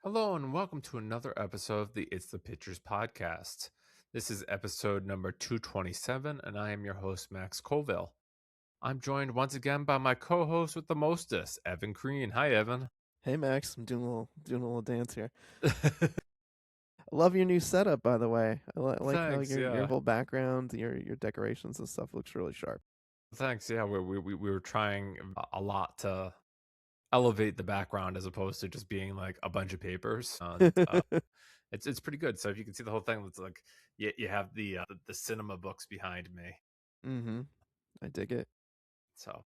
Hello and welcome to another episode of the It's the Pictures podcast. This is episode number 227, and I am your host, Max Colville. I'm joined once again by my co-host with the mostest, Evan Crean. Hi, Evan. Hey Max, I'm doing a little dance here. I love your new setup, by the way. I like how Thanks. your Yeah. whole background, your decorations and stuff looks really sharp. Thanks. Yeah. We were trying a lot to elevate the background as opposed to just being like a bunch of papers. And it's pretty good. So if you can see the whole thing, it's like you have the cinema books behind me. Mm-hmm. I dig it. So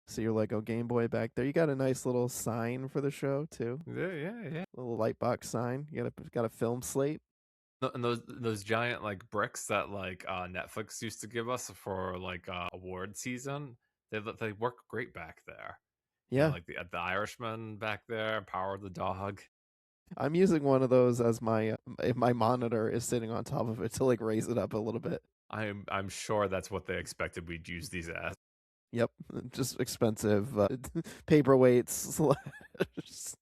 See your Lego Game Boy back there. You got a nice little sign for the show too. yeah. Little light box sign. You got a film slate. And those giant like bricks that like Netflix used to give us for like award season, they work great back there. You know, Yeah, like the Irishman back there, Power of the Dog. I'm using one of those as my monitor is sitting on top of it to like raise it up a little bit. I'm sure that's what they expected we'd use these as. Yep, just expensive paperweights.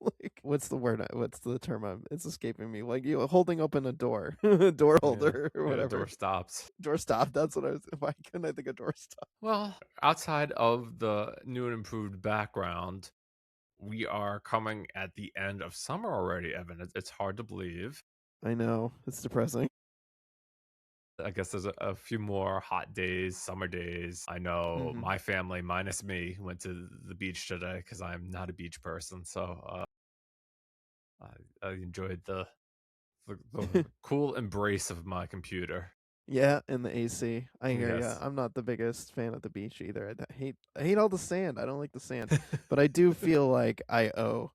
Like what's the word? What's the term? It's escaping me. Like you holding open a door, door Yeah, holder or yeah. Door whatever. stops. Door stop. That's what I was. Why couldn't I think of door stop? Well, outside of the new and improved background, we are coming at the end of summer already, Evan. It's hard to believe. I know it's depressing. I guess there's a few more hot days, summer days. I know Hmm. my family, minus me, went to the beach today because I'm not a beach person. So I enjoyed the cool embrace of my computer. Yeah, and the AC. I hear ya. Yes. I'm not the biggest fan of the beach either. I hate all the sand. I don't like the sand, but I do feel like I owe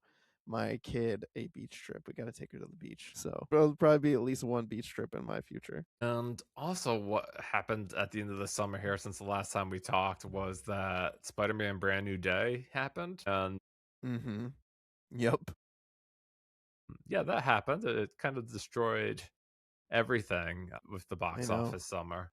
my kid a beach trip. We got to take her to the beach. So there'll probably be at least one beach trip in my future. And also, what happened at the end of the summer here since the last time we talked was that Spider Man Brand New Day happened. And Mm-hmm. Yep. yeah, that happened. It kind of destroyed everything with the I box know. office summer.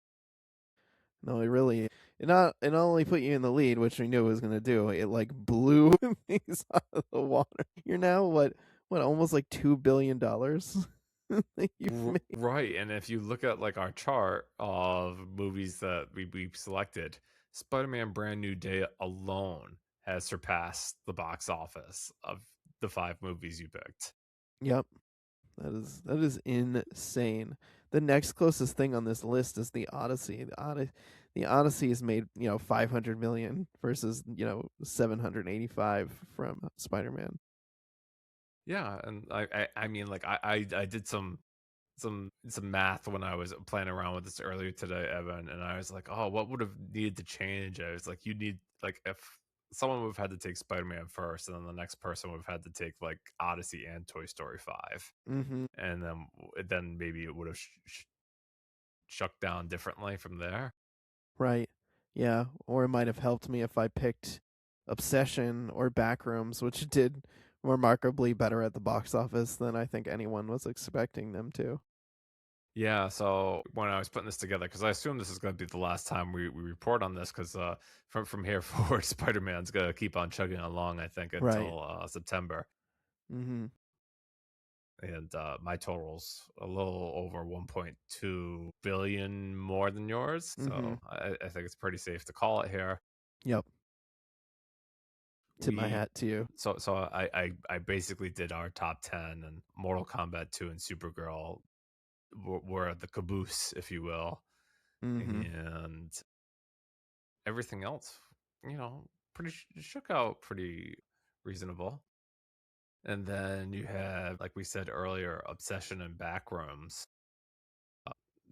No, it not only put you in the lead, which we knew it was gonna do, it like blew things out of the water. You're now what almost like $2 billion that you've made. Right, and if you look at like our chart of movies that we selected, Spider-Man Brand New Day alone has surpassed the box office of the five movies you picked. Yep. That is insane. The next closest thing on this list is the Odyssey. The Odyssey has made 500 million versus 785 from Spider-Man. Yeah, and I mean like I did some math when I was playing around with this earlier today, Evan, and I was like, oh, what would have needed to change? I was like, you need like if someone would have had to take Spider-Man first, and then the next person would have had to take like Odyssey and Toy Story 5, Mm-hmm. and then maybe it would have shuck down differently from there. Right. Yeah. Or it might have helped me if I picked Obsession or Backrooms, which did remarkably better at the box office than I think anyone was expecting them to. Yeah, so when I was putting this together, because I assume this is going to be the last time we report on this, because from here forward, Spider Man's going to keep on chugging along, I think, Right. until September. Mm-hmm. And my total's a little over 1.2 billion more than yours. Mm-hmm. So I think it's pretty safe to call it here. Yep. Tip my We hat to you. so I basically did our top 10, and Mortal Kombat 2 and Supergirl were the caboose, if you will. Mm-hmm. And everything else, pretty shook out pretty reasonable. And then you have, like we said earlier, Obsession and Backrooms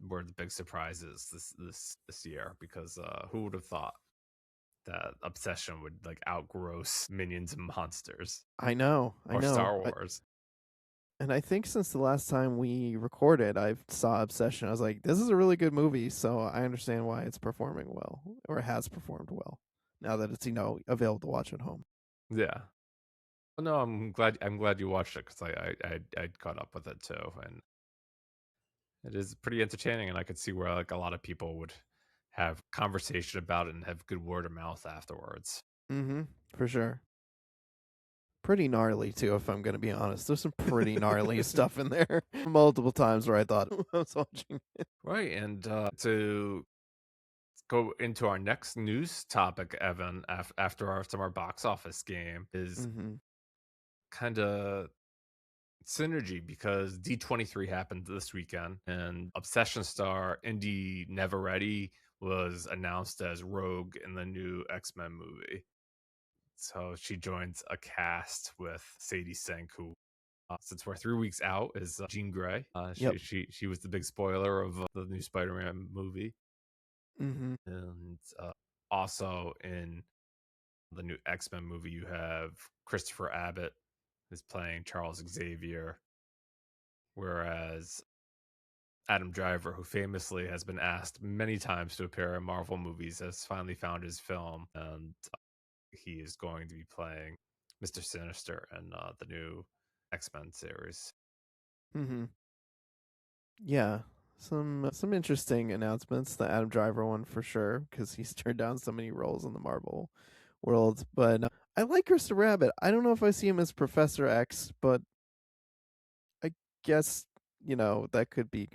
were the big surprises this year, because who would have thought that Obsession would like outgross Minions and Monsters I know. I or know. Star Wars? And I think since the last time we recorded, I saw Obsession. I was like, this is a really good movie, so I understand why it's performing well, or has performed well, now that it's available to watch at home. Yeah. No, I'm glad you watched it, because I'd caught up with it too, and it is pretty entertaining, and I could see where like a lot of people would have conversation about it and have good word of mouth afterwards. Mm-hmm. For sure. pretty gnarly too, if I'm gonna be honest. There's some pretty gnarly stuff in there. Multiple times where I thought I was watching it. Right, and to go into our next news topic, Evan, after our summer box office game, is Mhm. kind of synergy because D23 happened this weekend, and Obsession star Indy Neveready was announced as Rogue in the new X-Men movie. So she joins a cast with Sadie Sink, who, since we're 3 weeks out, is Jean Grey. Yep. She was the big spoiler of the new Spider-Man movie, Mhm. and also in the new X-Men movie, you have Christopher Abbott is playing Charles Xavier, whereas Adam Driver, who famously has been asked many times to appear in Marvel movies, has finally found his film, and he is going to be playing Mr. Sinister in the new X-Men series. Mhm. Yeah. Some interesting announcements. The Adam Driver one for sure, because he's turned down so many roles in the Marvel world. But I like Christopher Rabbit. I don't know if I see him as Professor X, but I guess that could be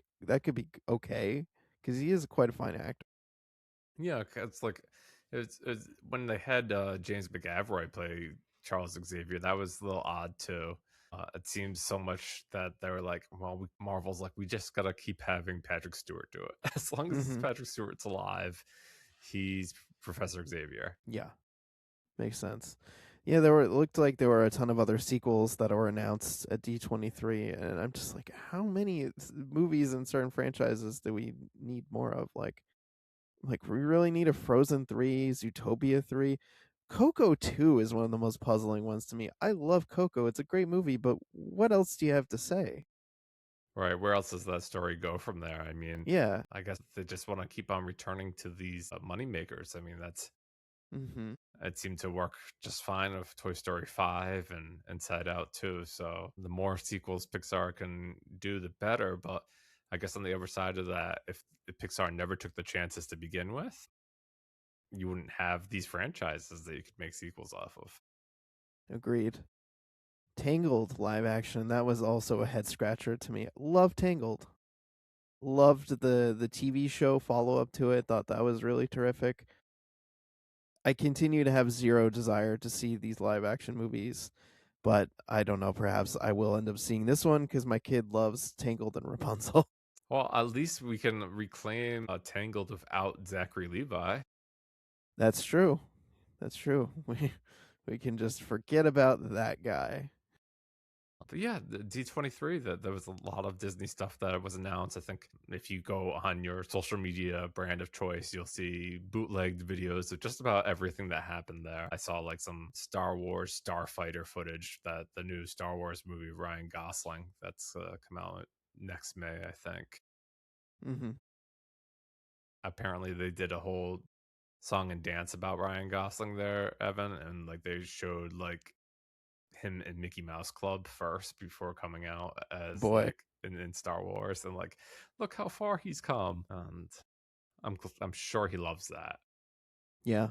okay because he is quite a fine actor. Yeah, it's like it's when they had James McAvoy play Charles Xavier, that was a little odd too. It seems so much that they were like, well, Marvel's like, we just gotta keep having Patrick Stewart do it. As long as Hmm. Patrick Stewart's alive, he's Professor Xavier. Yeah, makes sense. Yeah, it looked like there were a ton of other sequels that were announced at D23, and I'm just like, how many movies and certain franchises do we need more of? Like we really need a Frozen 3, Zootopia 3. Coco 2 is one of the most puzzling ones to me. I love Coco. It's a great movie, but what else do you have to say? Right. Where else does that story go from there? I mean, Yeah. I guess they just want to keep on returning to these money makers. I mean, Mhm. it seemed to work just fine with Toy Story 5 and Inside Out too. So the more sequels Pixar can do, the better. But I guess on the other side of that, if Pixar never took the chances to begin with, you wouldn't have these franchises that you could make sequels off of. Agreed. Tangled live action, that was also a head scratcher to me. Love Tangled. Loved the TV show follow up to it. Thought that was really terrific. I continue to have zero desire to see these live action movies, but I don't know, perhaps I will end up seeing this one cuz my kid loves Tangled and Rapunzel. Well, at least we can reclaim Tangled without Zachary Levi. That's true. That's true. We can just forget about that guy. But yeah, the D23, that there was a lot of Disney stuff that was announced. I think if you go on your social media brand of choice, you'll see bootlegged videos of just about everything that happened there. I saw like some Star Wars Starfighter footage, that the new Star Wars movie, Ryan Gosling, that's come out next May, I think. Mhm. Apparently, they did a whole song and dance about Ryan Gosling there, Evan, and like they showed like him in Mickey Mouse Club first before coming out as Boy. like in Star Wars, and like, look how far he's come, and I'm sure he loves that. Yeah.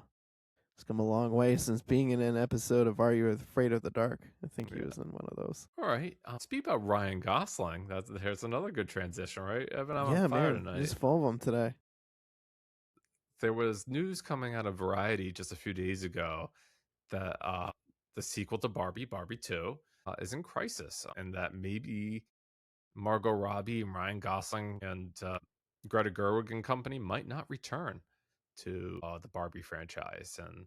It's come a long way since being in an episode of Are You Afraid of the Dark? I think he Yeah. was in one of those. All right. Speak about Ryan Gosling. Here's another good transition, right, Evan? I'm on Yeah, fire man. tonight. Just full of them today. There was news coming out of Variety just a few days ago that the sequel to Barbie 2, is in crisis, and that maybe Margot Robbie and Ryan Gosling and Greta Gerwig and company might not return to the Barbie franchise, and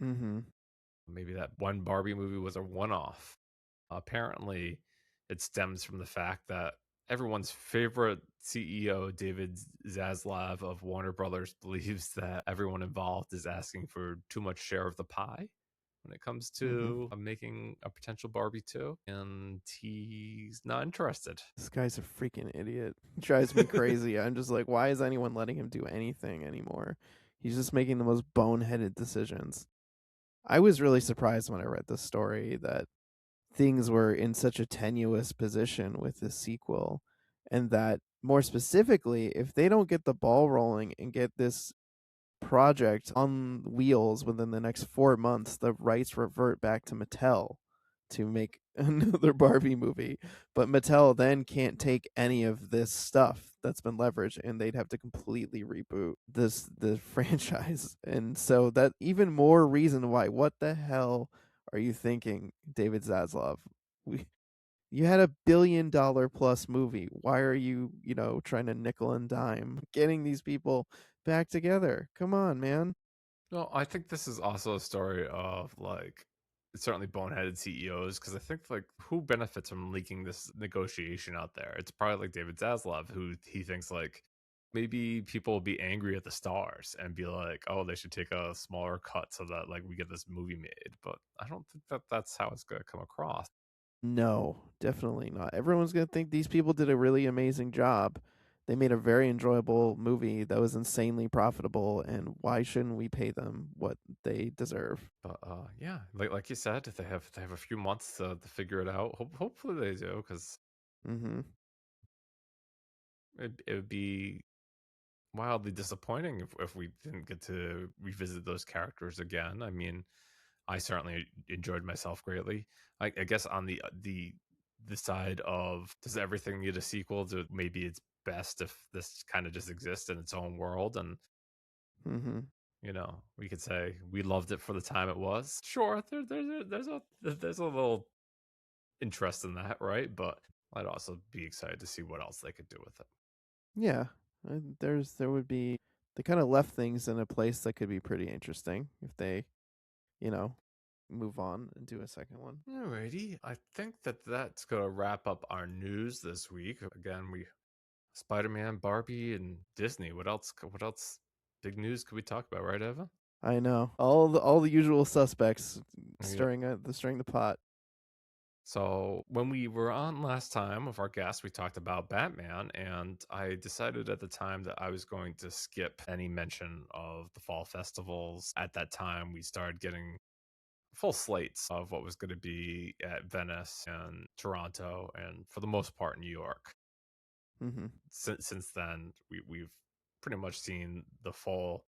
Mm-hmm. maybe that one Barbie movie was a one-off. Apparently, it stems from the fact that everyone's favorite CEO, David Zaslav of Warner Brothers, believes that everyone involved is asking for too much share of the pie when it comes Mm-hmm. to making a potential Barbie 2, and he's not interested. This guy's a freaking idiot. He drives me crazy. I'm just like, why is anyone letting him do anything anymore? He's just making the most boneheaded decisions. I was really surprised when I read this story that things were in such a tenuous position with this sequel, and that more specifically, if they don't get the ball rolling and get this project on wheels within the next 4 months, the rights revert back to Mattel. to make another Barbie movie, but Mattel then can't take any of this stuff that's been leveraged, and they'd have to completely reboot the franchise. And so that even more reason why. What the hell are you thinking, David Zaslav? We You had $1 billion plus movie. Why are you, trying to nickel and dime getting these people back together? Come on, man. No, I think this is also a story of like certainly boneheaded CEOs because I think like who benefits from leaking this negotiation out there? It's probably like David Zaslav who he thinks like maybe people will be angry at the stars and be like, oh, they should take a smaller cut so that like we get this movie made. But I don't think that that's how it's going to come across. No, definitely not. Everyone's going to think these people did a really amazing job. They made a very enjoyable movie that was insanely profitable, and why shouldn't we pay them what they deserve? But yeah, like you said, they have a few months to figure it out. Hopefully they do because Mhm. it would be wildly disappointing if we didn't get to revisit those characters again. I mean, I certainly enjoyed myself greatly. I guess on the side of does everything need a sequel? Maybe it's best if this kind of just exists in its own world, and Mhm. we could say we loved it for the time it was. Sure, there's a little interest in that, right? But I'd also be excited to see what else they could do with it. Yeah. There would be they kind of left things in a place that could be pretty interesting if they, you know, move on and do a second one. Alrighty, I think that's gonna wrap up our news this week. Again, we Spider-Man, Barbie, and Disney. What else? What else? Big news could we talk about, right, Eva? I know. All the usual suspects Yep. stirring the pot. So when we were on last time with our guest, we talked about Batman, and I decided at the time that I was going to skip any mention of the fall festivals. At that time, we started getting full slates of what was going to be at Venice and Toronto, and for the most part, New York. Mhm. Since then, we've pretty much seen the full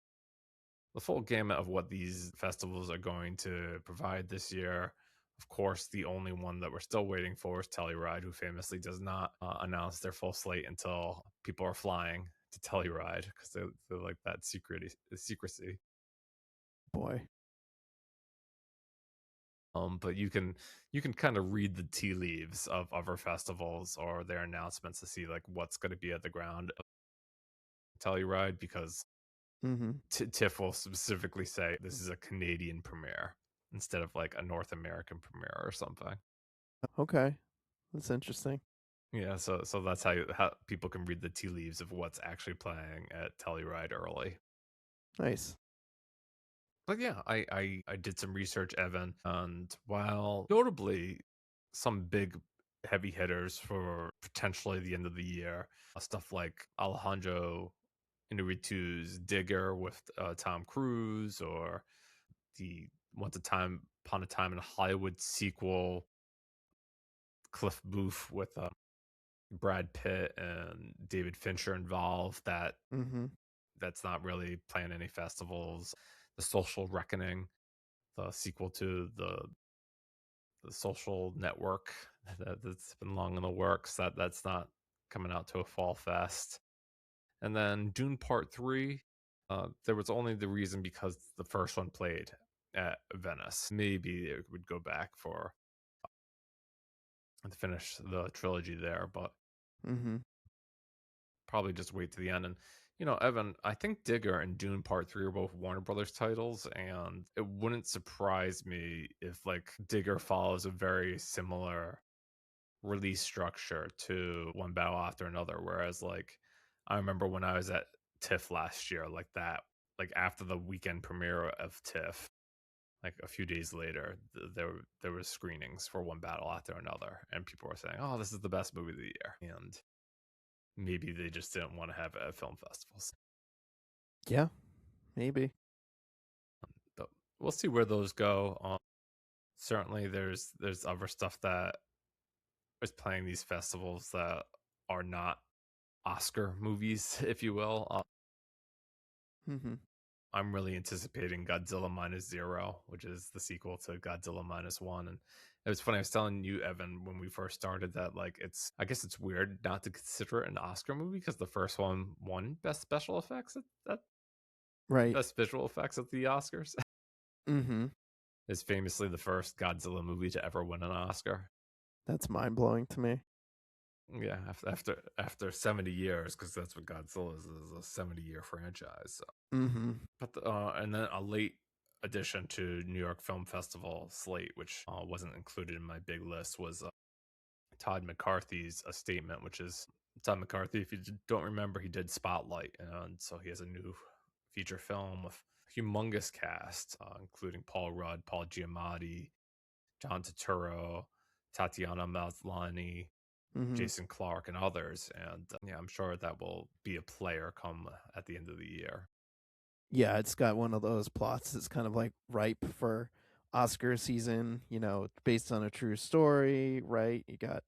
gamut of what these festivals are going to provide this year. Of course, the only one that we're still waiting for is Telluride, who famously does not announce their full slate until people are flying to Telluride because they're like that secrecy. Boy. But you can kind of read the tea leaves of other festivals or their announcements to see like what's going to be at the ground Telluride because Mhm. TIFF will specifically say this is a Canadian premiere instead of like a North American premiere or something. Okay. That's interesting. Yeah, so that's how people can read the tea leaves of what's actually playing at Telluride early. Nice. But yeah, I did some research, Evan, and while notably some big heavy hitters for potentially the end of the year, stuff like Alejandro Inarritu's Digger with Tom Cruise, or the Once a Time Upon a Time in Hollywood sequel, Cliff Booth with Brad Pitt and David Fincher involved. Mhm. That's not really playing any festivals. The Social Reckoning, the sequel to the Social Network that's been long in the works. That's not coming out to a fall fest. And then Dune Part Three, there was only the reason because the first one played at Venice. Maybe it would go back for to finish the trilogy there, but Mhm. probably just wait to the end. And Evan, I think Digger and Dune Part Three are both Warner Brothers titles, and it wouldn't surprise me if like Digger follows a very similar release structure to One Battle After Another. Whereas like I remember when I was at TIFF last year, like that, like after the weekend premiere of TIFF, like a few days later, there was screenings for One Battle After Another, and people were saying, "Oh, this is the best movie of the year," and maybe they just didn't want to have it at film festivals. Yeah, maybe. But we'll see where those go. Certainly, there's other stuff that is playing these festivals that are not Oscar movies, if you will. Mhm. I'm really anticipating Godzilla Minus Zero, which is the sequel to Godzilla Minus One, and It was funny. I was telling you, Evan, when we first started that like I guess it's weird not to consider it an Oscar movie because the first one won best special effects at Right. best visual effects at the Oscars. Mm-hmm. It's famously the first Godzilla movie to ever win an Oscar. That's mind blowing to me. Yeah, after 70 years, because that's what Godzilla is a 70-year franchise. So. Mm-hmm. But and then a late addition to New York Film Festival slate, which wasn't included in my big list, was Todd McCarthy's A Statement, which is Todd McCarthy. If you don't remember, he did Spotlight, and so he has a new feature film with a humongous cast, including Paul Rudd, Paul Giamatti, John Turturro, Tatiana Maslany, Mm-hmm. Jason Clarke, and others. And yeah, I'm sure that will be a player come at the end of the year. Yeah, it's got one of those plots that's kind of like ripe for Oscar season, based on a true story, right? You got,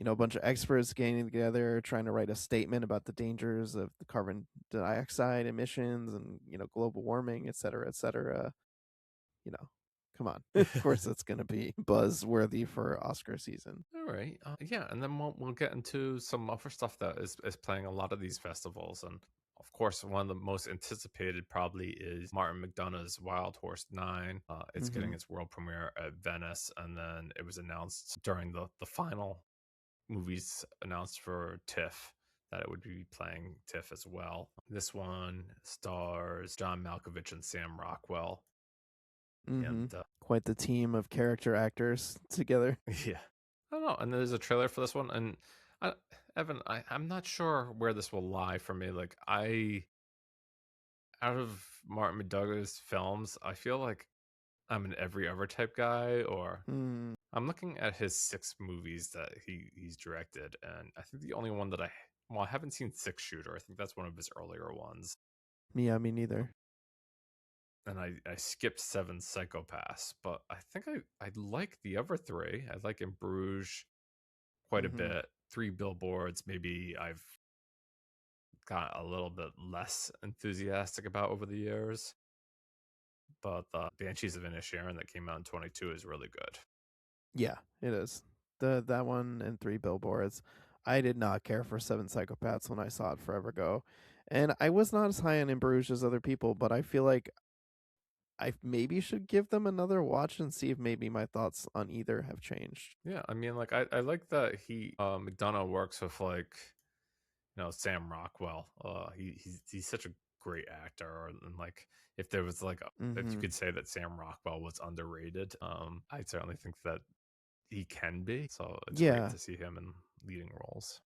a bunch of experts getting together trying to write a statement about the dangers of the carbon dioxide emissions and, global warming, et cetera, et cetera. You know, come on. Of course it's going to be buzzworthy for Oscar season. All right, yeah, and then we'll get into some other stuff that is playing a lot of these festivals, and of course, one of the most anticipated probably is Martin McDonagh's Wild Horse 9. It's getting Mhm. its world premiere at Venice, and then it was announced during the final movies announced for TIFF that it would be playing TIFF as well. This one stars John Malkovich and Sam Rockwell, and Mhm. Quite the team of character actors together. yeah. I don't know. And there's a trailer for this one. And I, Evan, I'm not sure where this will lie for me. Like, out of Martin McDonagh's films, I feel like I'm an every other type guy, or Mm, I'm looking at his 6 movies that he's directed. And I think the only one that I haven't seen Six Shooter. I think that's one of his earlier ones. yeah, me neither. And I skipped Seven Psychopaths, but I think I like the other three. I like In Bruges quite a Mhm. bit. Three Billboards, maybe I've got a little bit less enthusiastic about over the years. But the Banshees of Inisherin that came out in 22 is really good. Yeah, it is. That one and Three Billboards. I did not care for Seven Psychopaths when I saw it forever ago. And I was not as high on In Bruges as other people, but I feel like I maybe should give them another watch and see if maybe my thoughts on either have changed. Yeah, I mean, like I like that he McDonough works with like Sam Rockwell. He's such a great actor, and like if there was like if you Mhm. could say that Sam Rockwell was underrated, I certainly think that he can be. So it's great Yeah. to see him in leading roles.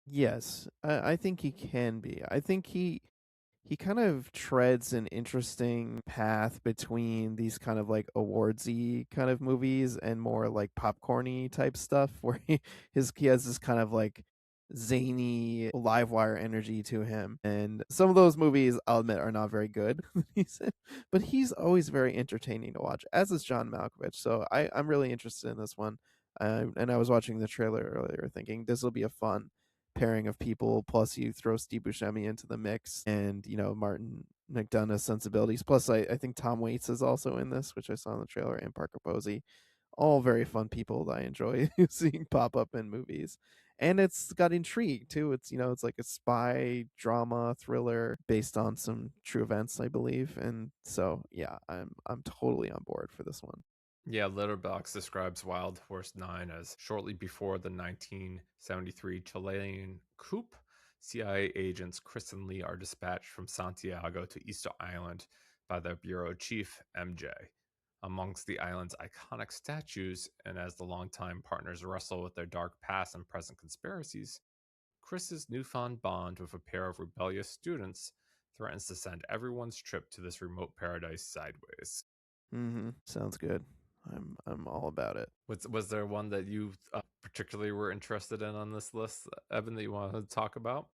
Yes. I think he can be. I think he kind of treads an interesting path between these kind of like awardsy kind of movies and more like popcorny type stuff where he has this kind of like zany live wire energy to him, and some of those movies I'll admit are not very good. But he's always very entertaining to watch, as is John Malkovich. So I'm really interested in this one. And I was watching the trailer earlier thinking this will be a fun pairing of people. Plus, you throw Steve Buscemi into the mix, and Martin McDonough's sensibilities. Plus, I think Tom Waits is also in this, which I saw in the trailer, and Parker Posey. All very fun people that I enjoy seeing pop up in movies. And it's got intrigue too. It's like a spy drama thriller based on some true events, I believe. And so yeah, I'm totally on board for this one. Yeah, Letterboxd describes Wild Horse 9 as shortly before the 1973 Chilean coup. CIA agents Chris and Lee are dispatched from Santiago to Easter Island by their bureau chief, MJ. Amongst the island's iconic statues, and as the longtime partners wrestle with their dark past and present conspiracies, Chris's newfound bond with a pair of rebellious students threatens to send everyone's trip to this remote paradise sideways. Sounds good. I'm all about it. Was there one that you particularly were interested in on this list, Evan, that you wanted to talk about?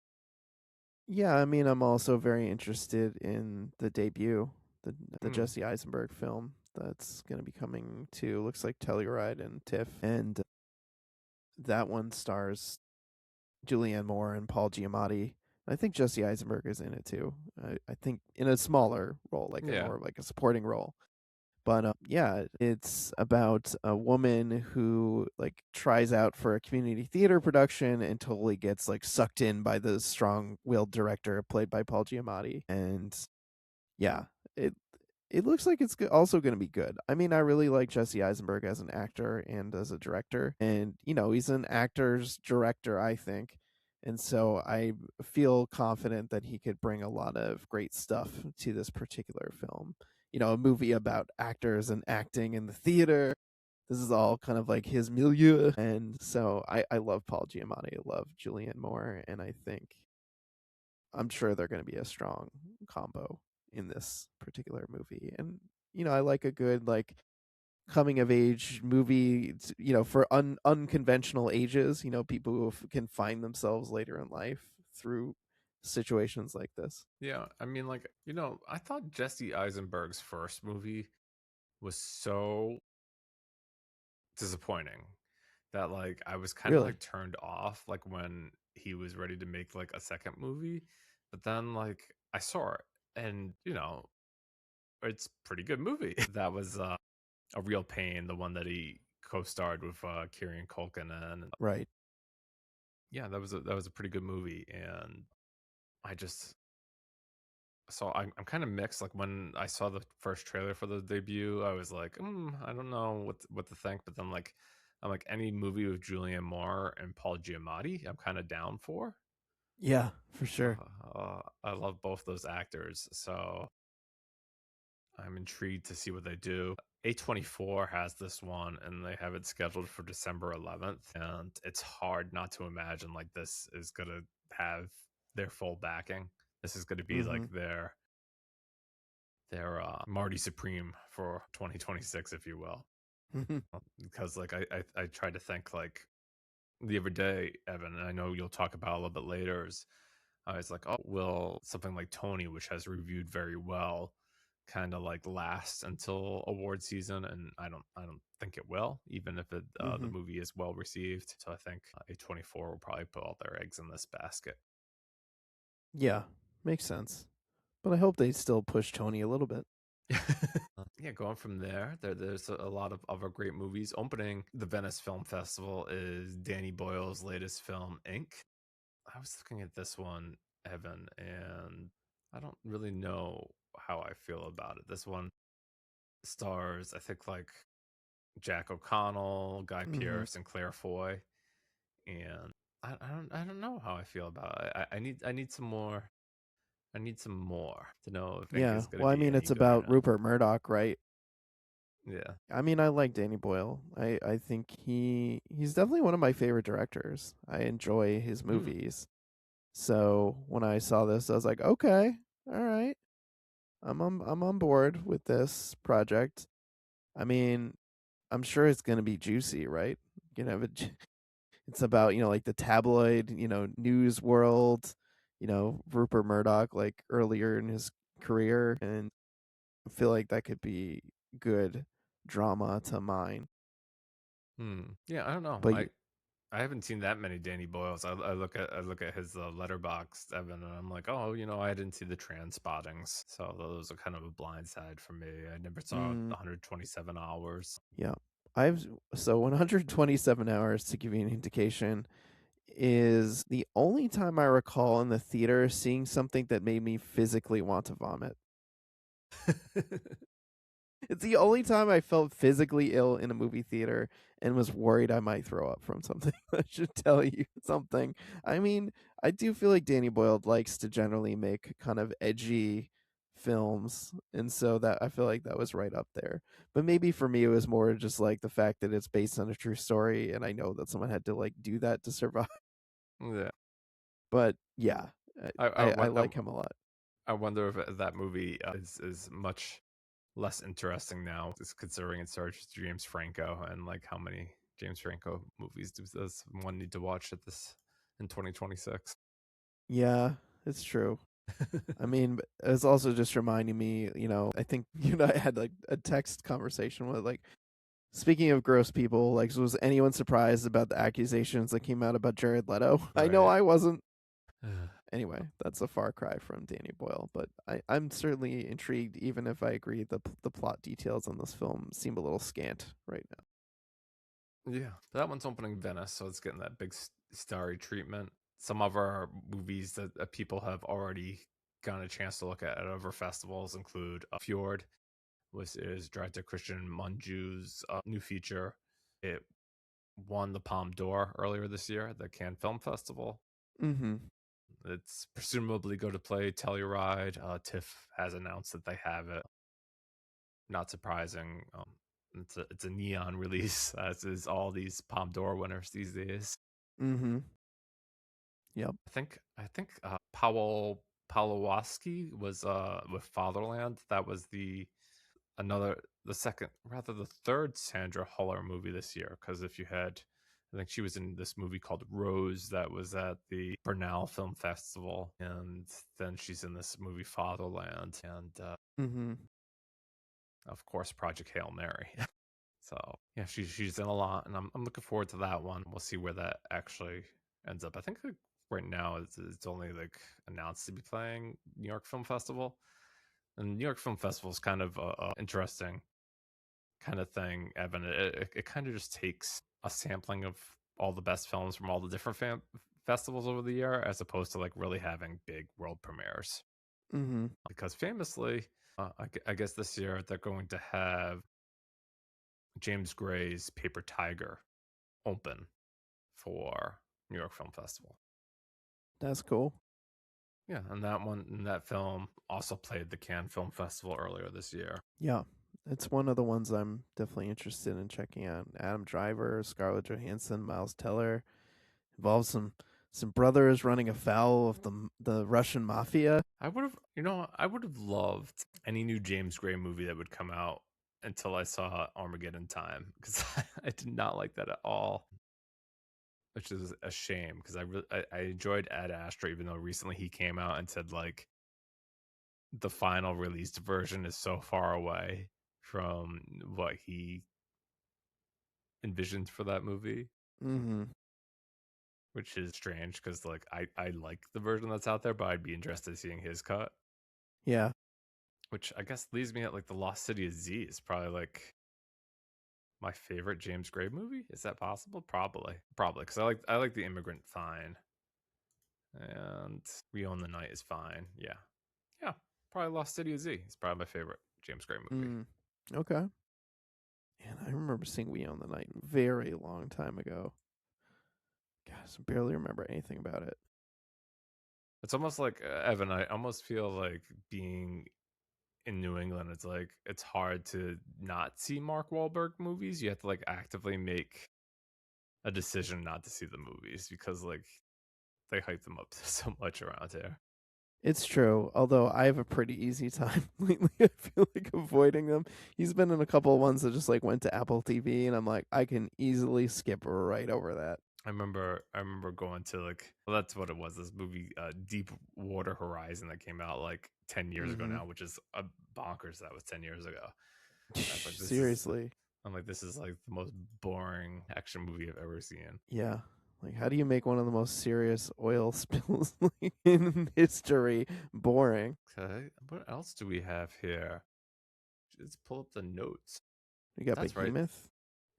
Yeah, I mean, I'm also very interested in the debut, the Hmm. Jesse Eisenberg film that's going to be coming to, looks like, Telluride and TIFF, and that one stars Julianne Moore and Paul Giamatti. I think Jesse Eisenberg is in it too. I think in a smaller role, like a Yeah. more like a supporting role. But yeah, it's about a woman who like tries out for a community theater production and totally gets like sucked in by the strong-willed director played by Paul Giamatti. And yeah, it it looks like it's also going to be good. I mean, I really like Jesse Eisenberg as an actor and as a director, and he's an actor's director, I think. And so I feel confident that he could bring a lot of great stuff to this particular film. A movie about actors and acting in the theater. This is all kind of like his milieu. And so I love Paul Giamatti. I love Julianne Moore. And I'm sure they're going to be a strong combo in this particular movie. And I like a good like coming of age movie, for unconventional ages. People who can find themselves later in life through situations like this. Yeah, I mean, like, I thought Jesse Eisenberg's first movie was so disappointing that like I was kind of Really, like turned off like when he was ready to make like a second movie. But then like I saw it and it's a pretty good movie. That was a real pain, the one that he co-starred with Kieran Culkin in. And right? yeah, that was a pretty good movie. And I just so I'm kind of mixed. Like when I saw the first trailer for the debut, I was like, I don't know what to think. But then like I'm like any movie with Julianne Moore and Paul Giamatti, I'm kind of down for. Yeah, for sure. I love both those actors, so I'm intrigued to see what they do. A24 has this one, and they have it scheduled for December 11th, and it's hard not to imagine like this is gonna have their full backing. This is gonna be Mm-hmm. like their Marty Supreme for 2026, if you will. Because like I tried to think like the other day, Evan, and I know you'll talk about a little bit later. Is I was like, oh, will something like Tony, which has reviewed very well, kind of like last until award season? And I don't think it will, even if the Mm-hmm. movie is well received. So I think A24 will probably put all their eggs in this basket. Yeah, makes sense. But I hope they still push Tony a little bit. Yeah, going from there's a lot of other great movies. Opening the Venice Film Festival is Danny Boyle's latest film, Ink. I was looking at this one, Evan, and I don't really know how I feel about it. This one stars, I think, like Jack O'Connell, Guy Mm-hmm. Pearce, and Claire Foy, and I don't know how I feel about it. I need some more. I need some more to know if Ink Yeah. is going to Well, I be mean, any it's good or about not. Rupert Murdoch, right? Yeah. I mean, I like Danny Boyle. I think he's definitely one of my favorite directors. I enjoy his Hmm. movies. So when I saw this, I was like, okay, all right, I'm on board with this project. I mean, I'm sure it's gonna be juicy, right? You know, it's about like the tabloid news world. Rupert Murdoch like earlier in his career, and I feel like that could be good drama to mine. Hmm. Yeah. I don't know. But I haven't seen that many Danny Boyles. I look at his letterbox, Evan, and I'm like, oh, I didn't see the trans spottings, so those are kind of a blind side for me. I never saw mm, 127 hours. yeah, I've so 127 hours to give you an indication is the only time I recall in the theater seeing something that made me physically want to vomit. It's the only time I felt physically ill in a movie theater and was worried I might throw up from something. I should tell you something. I mean, I do feel like Danny Boyle likes to generally make kind of edgy films, and so that I feel like that was right up there. But maybe for me it was more just like the fact that it's based on a true story and I know that someone had to like do that to survive. Yeah, But yeah, I I I, I won- like him a lot. I wonder if that movie is much less interesting now, just considering it stars James Franco, and like how many James Franco movies does one need to watch at this in 2026? Yeah, it's true. I mean, it's also just reminding me, I think you and I had like a text conversation with like, speaking of gross people, like, was anyone surprised about the accusations that came out about Jared Leto? I know Right. I wasn't. Anyway, that's a far cry from Danny Boyle, but I'm certainly intrigued, even if I agree the plot details on this film seem a little scant right now. Yeah, that one's opening Venice, so it's getting that big starry treatment. Some of our movies that people have already gotten a chance to look at other festivals include Fjord, which is director Christian Mungiu's new feature. It won the Palme d'Or earlier this year at the Cannes Film Festival. Mm-hmm. It's presumably going to play Telluride. TIFF has announced that they have it. Not surprising. It's a neon release, as is all these Palme d'Or winners these days. Mm-hmm. Yep. I think Powell Pawlowski was with Fatherland. That was another the second, rather the third Sandra Huller movie this year. Because if you had, I think she was in this movie called Rose that was at the Bernal Film Festival, and then she's in this movie Fatherland, and Mm-hmm. of course Project Hail Mary. So yeah, she's in a lot, and I'm looking forward to that one. We'll see where that actually ends up. I think like, right now it's only like announced to be playing New York Film Festival, and New York Film Festival is kind of a interesting kind of thing, Evan. It kind of just takes a sampling of all the best films from all the different festivals over the year, as opposed to like really having big world premieres. Mm-hmm. Because famously, I guess this year they're going to have James Gray's Paper Tiger open for New York Film Festival. That's cool. Yeah, and that film also played the Cannes Film Festival earlier this year. Yeah. It's one of the ones I'm definitely interested in checking out. Adam Driver, Scarlett Johansson, Miles Teller. Involves some brothers running afoul of the Russian mafia. I would have loved any new James Gray movie that would come out until I saw Armageddon Time, because I did not like that at all, which is a shame because I enjoyed Ad Astra, even though recently he came out and said like the final released version is so far away from what he envisioned for that movie, Mm-hmm. which is strange because like I like the version that's out there, but I'd be interested in seeing his cut. Yeah. Which I guess leaves me at like the Lost City of Z is probably like my favorite James Gray movie. Is that possible? Probably because I like The Immigrant fine, and We Own the Night is fine. Yeah, probably Lost City of Z. It's probably my favorite James Gray movie. Mm. Okay. And I remember seeing We Own the Night a very long time ago. Gosh, I barely remember anything about it. It's almost like Evan. I almost feel like being in New England. It's like it's hard to not see Mark Wahlberg movies. You have to like actively make a decision not to see the movies because like they hype them up so much around here. It's true, although I have a pretty easy time lately. I feel like avoiding them. He's been in a couple of ones that just like went to Apple TV, and I'm like, I can easily skip right over that. I remember going to like, well, that's what it was. This movie, Deep Water Horizon, that came out like 10 years ago Mm-hmm. now, which is a bonkers. That was 10 years ago. I was like, this is. Seriously, I'm like, this is like the most boring action movie I've ever seen. yeah. Like, how do you make one of the most serious oil spills like, in history boring? Okay, what else do we have here? Let's pull up the notes. You got That's right. Behemoth.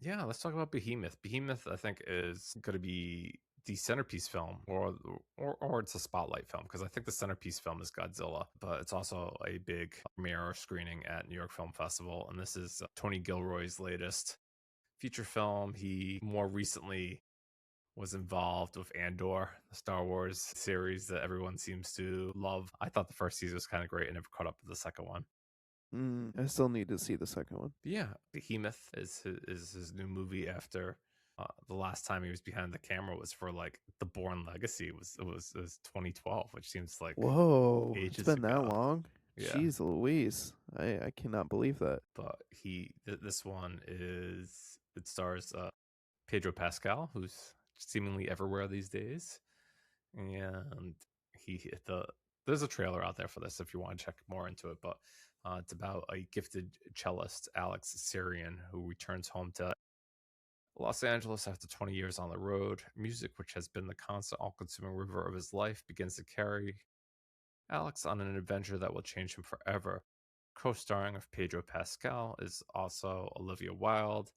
Yeah, let's talk about Behemoth. Behemoth, I think, is going to be the centerpiece film, or it's a spotlight film, because I think the centerpiece film is Godzilla, but it's also a big premiere screening at New York Film Festival. And this is Tony Gilroy's latest feature film. He more recently was involved with Andor, the Star Wars series that everyone seems to love. I thought the first season was kind of great and never caught up with the second one. I still need to see the second one. But yeah, Behemoth is his new movie after the last time he was behind the camera was for like The Bourne Legacy. It was 2012, which seems like Whoa, it's ages been ago. that long. Yeah, Jeez Louise, I cannot believe that. but this one is it stars Pedro Pascal, who's seemingly everywhere these days, and there's a trailer out there for this if you want to check more into it, but it's about a gifted cellist, Alex Syrian, who returns home to Los Angeles, after 20 years on the road, music, which has been the constant, all consuming river of his life, begins to carry Alex on an adventure that will change him forever. Co starring of Pedro Pascal is also Olivia Wilde,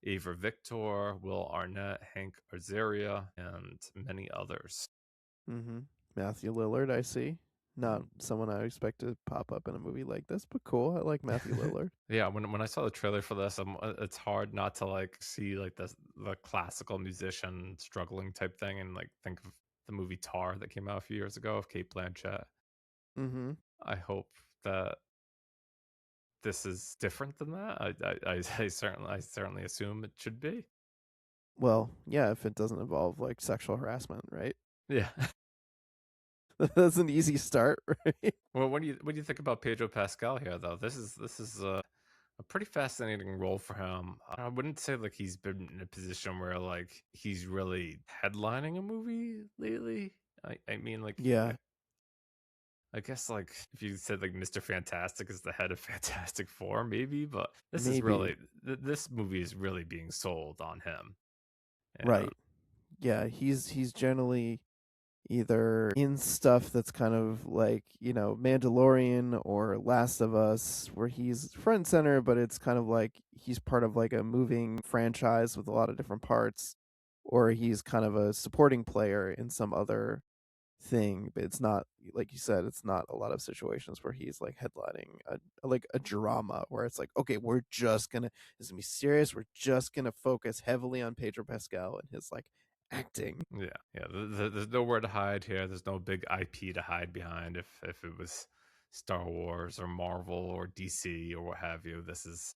Ava Victor, Will Arnett, Hank Azaria, and many others. Mm-hmm. Matthew Lillard, I see. Not someone I expect to pop up in a movie like this, but cool. I like Matthew Lillard. Yeah, when I saw the trailer for this, it's hard not to like see like the classical musician struggling type thing, and like think of the movie Tar that came out a few years ago of Kate Blanchett. Mm-hmm. I hope that this is different than that. I certainly assume it should be. Well, yeah, if it doesn't involve like sexual harassment, right? Yeah. That's an easy start, right? Well, what do you think about Pedro Pascal here, though? This is a pretty fascinating role for him. I wouldn't say like he's been in a position where like he's really headlining a movie lately. I mean, like Yeah, I guess like if you said like Mr. Fantastic is the head of Fantastic Four, maybe, but this is maybe. really this movie is really being sold on him. And Right. Yeah, he's generally either in stuff that's kind of like, Mandalorian or Last of Us, where he's front and center, but it's kind of like he's part of like a moving franchise with a lot of different parts, or he's kind of a supporting player in some other thing. But it's not, like you said, it's not a lot of situations where he's like headlining a drama where it's like, okay, this is gonna be serious. We're just gonna focus heavily on Pedro Pascal and his like acting. yeah, there's nowhere to hide here. There's no big IP to hide behind. If it was Star Wars or Marvel or DC or what have you, this is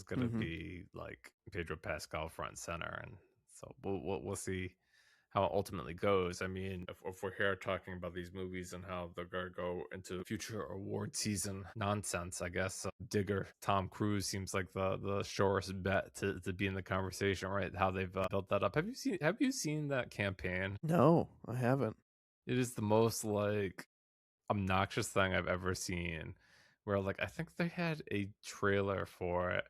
gonna Mm-hmm. be like Pedro Pascal front and center, and so we'll see how it ultimately goes. I mean, if we're here talking about these movies and how they're going to go into future award season nonsense, I guess Digger Tom Cruise seems like the surest bet to be in the conversation, right? How they've built that up. Have you seen that campaign? No, I haven't. It is the most like obnoxious thing I've ever seen. Where like I think they had a trailer for it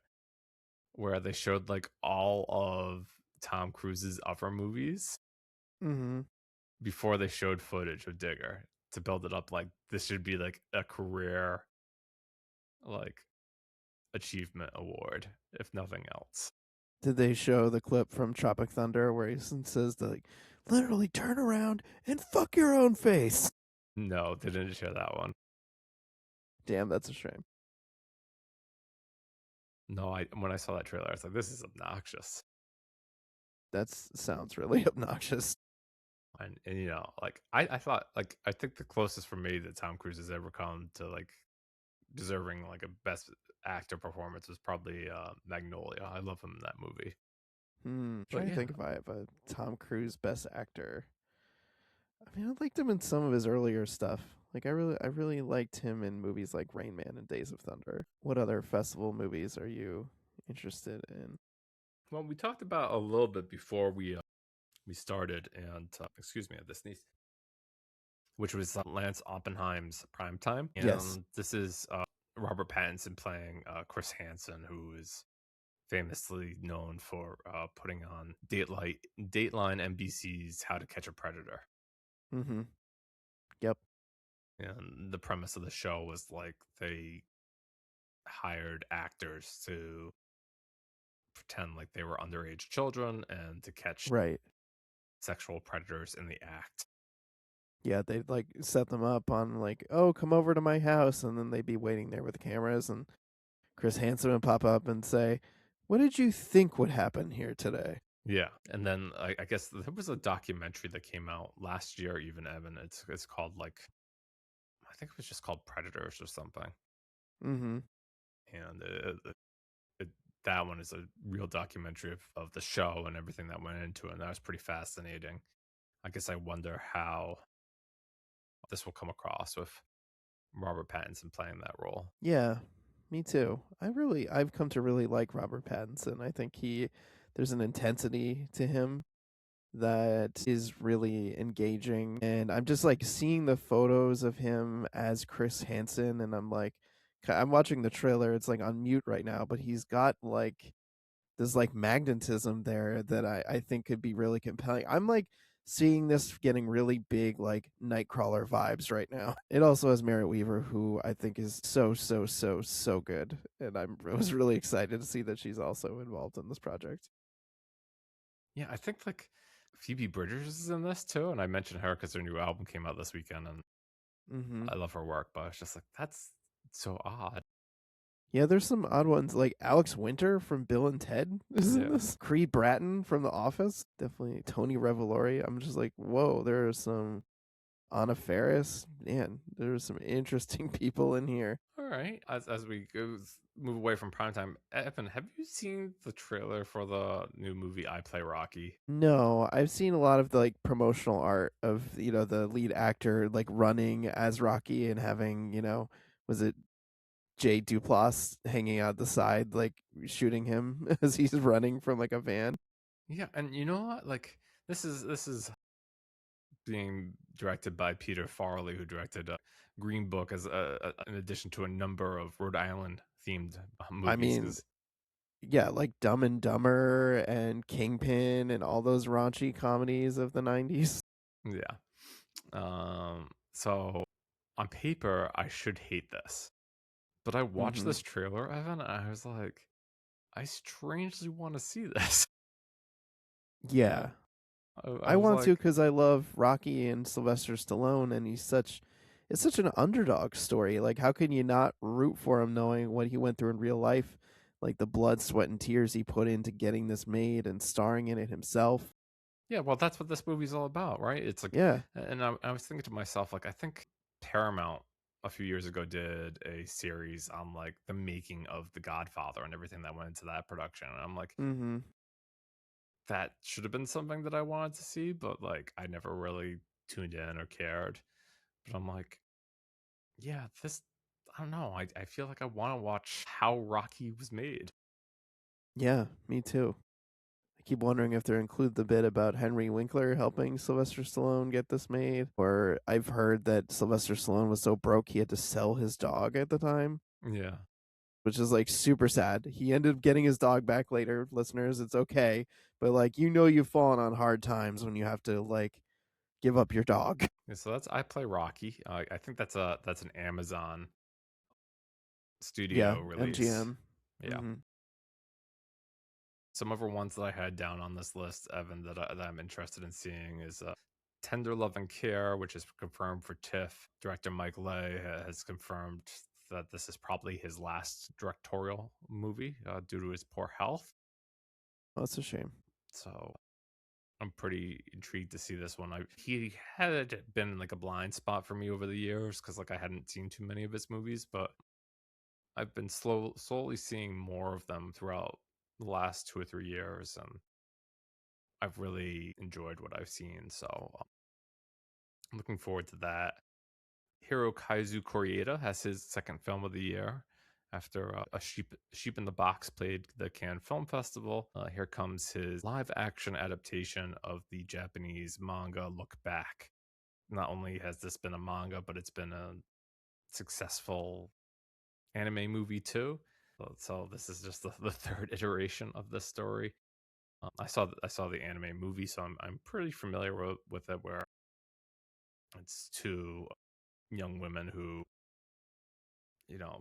where they showed like all of Tom Cruise's other movies Mm-hmm. before they showed footage of Digger to build it up like this should be like a career like achievement award, if nothing else. Did they show the clip from Tropic Thunder where he says to like literally turn around and fuck your own face? No, they didn't show that one. Damn, that's a shame. No, I when I saw that trailer, I was like, this is obnoxious. That sounds really obnoxious. And like I thought like I think the closest for me that Tom Cruise has ever come to like deserving like a best actor performance was probably Magnolia. I love him in that movie. But Trying to yeah, think if I have a Tom Cruise best actor. I mean, I liked him in some of his earlier stuff. Like I really liked him in movies like Rain Man and Days of Thunder. What other festival movies are you interested in? well, we talked about a little bit before we started, and excuse me, this sneeze, which was Lance Oppenheim's Primetime. Yes. And this is Robert Pattinson playing Chris Hansen, who is famously known for putting on Dateline NBC's How to Catch a Predator. Mm-hmm. Yep. And the premise of the show was like they hired actors to pretend like they were underage children and to catch Right. sexual predators in the act. Yeah, they'd like set them up on like, oh, come over to my house, and then they'd be waiting there with the cameras, and Chris Hansen would pop up and say, "What did you think would happen here today?" Yeah, and then I guess there was a documentary that came out last year. Even Evan, it's called like I think it was just called Predators or something. Mm-hmm. And it, that one is a real documentary of the show and everything that went into it. And that was pretty fascinating. I guess I wonder how this will come across with Robert Pattinson playing that role. Yeah, me too. I've come to really like Robert Pattinson. I think there's an intensity to him that is really engaging, and I'm just like seeing the photos of him as Chris Hansen, and I'm like, I'm watching the trailer. It's like on mute right now, but he's got like there's like magnetism there that I think could be really compelling. I'm like seeing this getting really big like Nightcrawler vibes right now. It also has Merritt Weaver, who I think is so good, and I was really excited to see that she's also involved in this project. Yeah, I think like Phoebe Bridgers is in this too, and I mentioned her because her new album came out this weekend, and Hmm. I love her work. But it's just like that's so odd. Yeah, there's some odd ones like Alex Winter from Bill and Ted is in Yeah. this. Creed Bratton from The Office, definitely Tony Revolori. I'm just like, whoa, there are some Anna Faris. Man, there's some interesting people in here. All right. As we move away from primetime, Evan, have you seen the trailer for the new movie I Play Rocky? No, I've seen a lot of the like promotional art of the lead actor like running as Rocky and having was it Jay Duplass hanging out the side like shooting him as he's running from like a van. Yeah, and you know what? Like this is being directed by Peter Farley, who directed Green Book, as in addition to a number of Rhode Island themed I movies. mean, yeah, like Dumb and Dumber and Kingpin and all those raunchy comedies of the 90s. Yeah. So on paper, I should hate this, but I watched Mhm. this trailer, Evan, and I was like, I strangely want to see this. Yeah. I I was want to like, cuz I love Rocky and Sylvester Stallone, and it's such an underdog story. Like how can you not root for him knowing what he went through in real life? Like the blood, sweat and tears he put into getting this made and starring in it himself. yeah, well, that's what this movie's all about, right? It's like, Yeah. and I was thinking to myself, like, I think Paramount a few years ago did a series on like the making of The Godfather and everything that went into that production. And I'm like, Mhm. that should have been something that I wanted to see, but like, I never really tuned in or cared. But I'm like, yeah, this, I don't know. I feel like I want to watch how Rocky was made. Yeah, me too. I keep wondering if they include the bit about Henry Winkler helping Sylvester Stallone get this made. Or I've heard that Sylvester Stallone was so broke he had to sell his dog at the time, Yeah. which is like super sad. He ended up getting his dog back later, listeners. It's okay. But like, you've fallen on hard times when you have to like give up your dog. Yeah, so that's I Play Rocky. I think that's an Amazon Yeah, studio release. MGM. Yeah. Hmm. Some other ones that I had down on this list, Evan, that I'm interested in seeing is Tender Love and Care, which is confirmed for TIFF. Director Mike Leigh has confirmed that this is probably his last directorial movie due to his poor health. Oh, that's a shame. So I'm pretty intrigued to see this one. He had been like a blind spot for me over the years because like I hadn't seen too many of his movies, but I've been slowly seeing more of them throughout the last 2 or 3 years, and I've really enjoyed what I've seen. So I'm looking forward to that. Hirokazu Koreeda has his second film of the year. After a sheep in the box played the Cannes Film Festival, here comes his live action adaptation of the Japanese manga Look Back. Not only has this been a manga, but it's been a successful anime movie too. So this is just the third iteration of this story. I saw the anime movie, so I'm pretty familiar with it. Where it's two young women who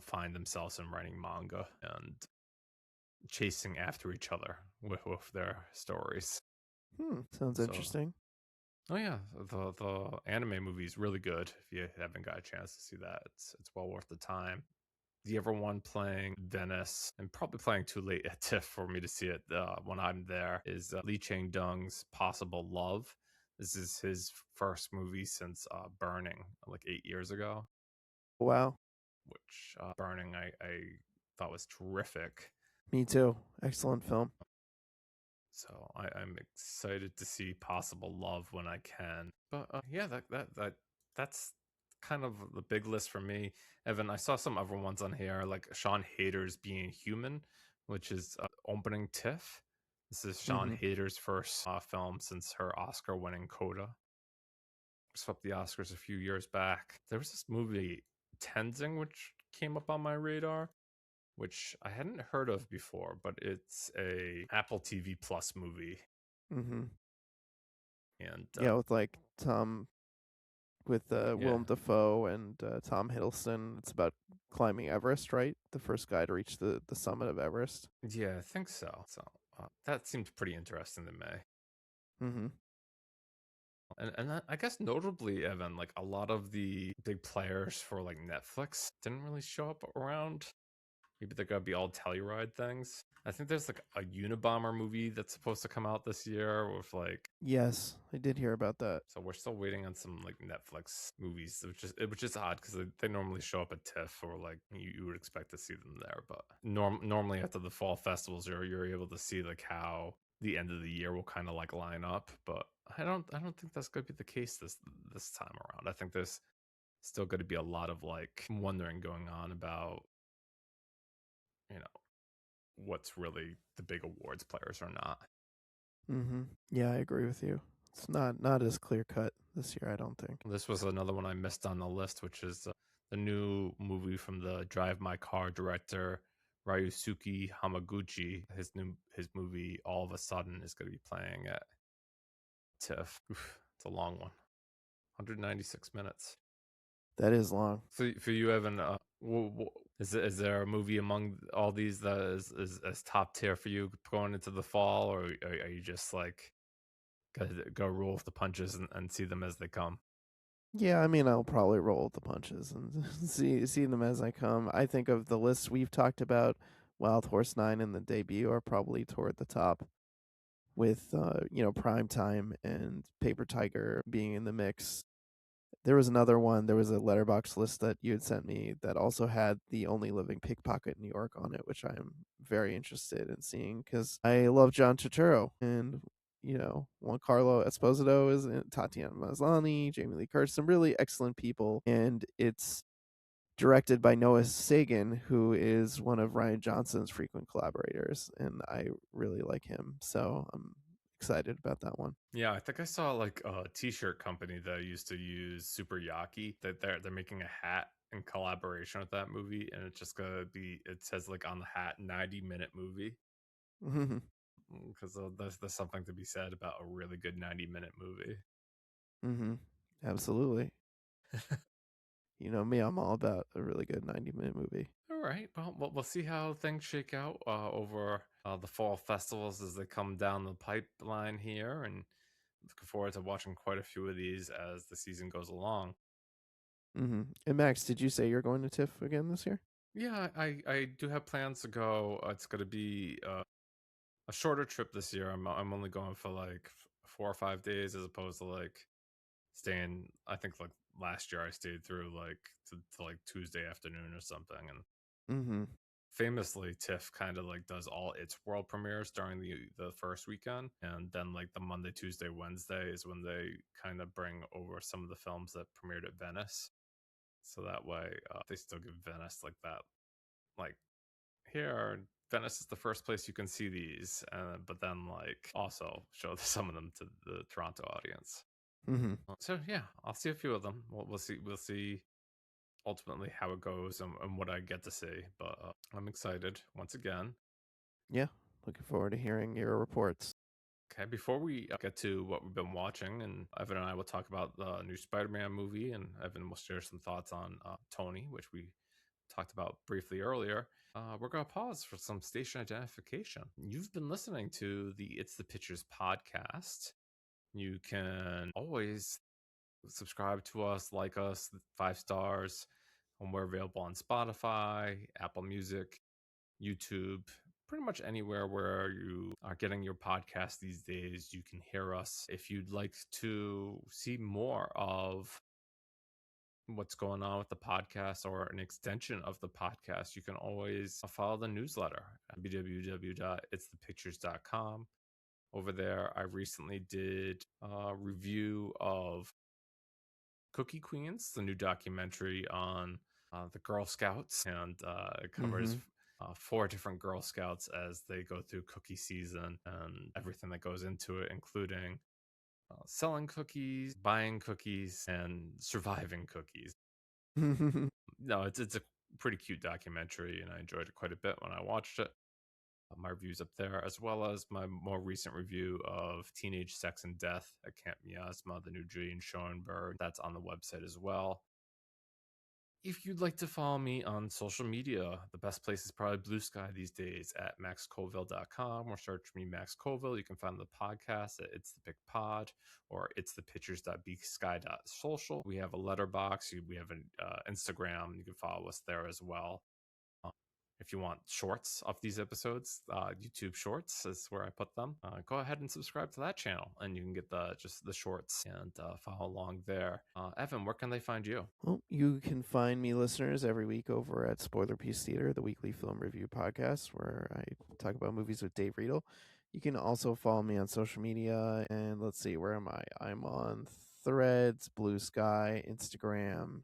find themselves in writing manga and chasing after each other with their stories. Sounds So, interesting. oh yeah, the anime movie is really good. If you haven't got a chance to see that, it's well worth the time. The other one playing Venice, and probably playing too late at TIFF for me to see it when I'm there, is Lee Chang-dung's Possible Love. This is his first movie since Burning, like 8 years ago, Wow. which Burning I thought was terrific. Me too. Excellent film. So I'm excited to see Possible Love when I can. But yeah, that's kind of the big list for me. Evan, I saw some other ones on here, like Sean Hayter's Being Human, which is opening TIFF. This is Sean Hmm. Hayter's first film since her Oscar-winning Coda. Swept the Oscars a few years back. There was this movie Tenzing, which came up on my radar. which I hadn't heard of before, but it's a Apple TV Plus movie, Mm-hmm. and Yeah, with like Tom, with yeah, Willem Dafoe and Tom Hiddleston. It's about climbing Everest, right? The first guy to reach the summit of Everest. yeah, I think so. So that seemed pretty interesting to me. Mm-hmm. And I guess notably, Evan, like a lot of the big players for like Netflix didn't really show up around. Maybe they're gonna be all Telluride things. I think there's like a Unabomber movie that's supposed to come out this year with like. Yes, I did hear about that. So we're still waiting on some like Netflix movies, which is odd because they normally show up at TIFF or like you would expect to see them there. But normally after the fall festivals, you're able to see like how the end of the year will kind of like line up. But I don't think that's going to be the case this time around. I think there's still going to be a lot of like wondering going on about you know what's really the big awards players or not. Mm-hmm. Yeah, I agree with you. It's not as clear cut this year, I don't think. This was another one I missed on the list, which is the new movie from the Drive My Car director Ryusuke Hamaguchi. His movie All of a Sudden is going to be playing at TIFF. Oof, it's a long one, 196 minutes. That is long. For you, Evan, is there a movie among all these that is top tier for you going into the fall, or are you just like go roll with the punches and see them as they come? Yeah, I mean, I'll probably roll with the punches and see them as I come. I think of the list we've talked about, Wild Horse 9 and the debut are probably toward the top, with Prime Time and Paper Tiger being in the mix. There was another one. There was a letterbox list that you had sent me that also had The Only Living Pickpocket in New York on it, which I am very interested in seeing because I love John Turturro and Juan Carlo Esposito is in, Tatiana Maslany, Jamie Lee Curtis, some really excellent people, and it's directed by Noah Sagan, who is one of Ryan Johnson's frequent collaborators, and I really like him, so I'm excited about that one. Yeah, I think I saw like a t-shirt company that used to use Super Yaki that they're making a hat in collaboration with that movie, and it's just gonna be it says like on the hat 90-minute movie because there's something to be said about a really good 90-minute movie. Mm-hmm. Absolutely. You know me, I'm all about a really good 90-minute movie. All right, well, we'll see how things shake out over the fall festivals as they come down the pipeline here, and looking forward to watching quite a few of these as the season goes along. Mm-hmm. And Max, did you say you're going to TIFF again this year? Yeah, I do have plans to go. It's going to be a shorter trip this year. I'm only going for like 4 or 5 days as opposed to like staying. I think like last year I stayed through like to like Tuesday afternoon or something. And Mm-hmm. famously, TIFF kind of like does all its world premieres during the first weekend, and then like the Monday, Tuesday, Wednesday is when they kind of bring over some of the films that premiered at Venice. So that way, they still give Venice like that, like here Venice is the first place you can see these, but then like also show some of them to the Toronto audience. Mm-hmm. So yeah, I'll see a few of them. We'll see ultimately how it goes and what I get to see. But I'm excited once again. Yeah. Looking forward to hearing your reports. Okay, before we get to what we've been watching, and Evan and I will talk about the new Spider-Man movie, and Evan will share some thoughts on Tony, which we talked about briefly earlier. We're going to pause for some station identification. You've been listening to the It's the Pictures podcast. You can always subscribe to us, like us, 5 stars, and we're available on Spotify, Apple Music, YouTube, pretty much anywhere where you are getting your podcast these days. You can hear us. If you'd like to see more of what's going on with the podcast or an extension of the podcast, you can always follow the newsletter at www.itsthepictures.com. Over there, I recently did a review of Cookie Queens, the new documentary on the Girl Scouts, and it covers Mm-hmm. 4 different Girl Scouts as they go through cookie season and everything that goes into it, including selling cookies, buying cookies, and surviving cookies. No, it's a pretty cute documentary, and I enjoyed it quite a bit when I watched it. My reviews up there, as well as my more recent review of Teenage Sex and Death at Camp Miasma, the new Julian Schoenberg. That's on the website as well. If you'd like to follow me on social media, the best place is probably Blue Sky these days at maxcoville.com, or search me Max Coville. You can find the podcast at It's the Pick Pod or it's the pictures.bsky.social. We have a letterbox. We have an Instagram. You can follow us there as well. Um, if you want shorts of these episodes, YouTube Shorts is where I put them. Go ahead and subscribe to that channel, and you can get the shorts and follow along there. Evan, where can they find you? Well, you can find me, listeners, every week over at Spoiler Piece Theater, the weekly film review podcast, where I talk about movies with Dave Riedel. You can also follow me on social media, and let's see, where am I? I'm on Threads, Blue Sky, Instagram.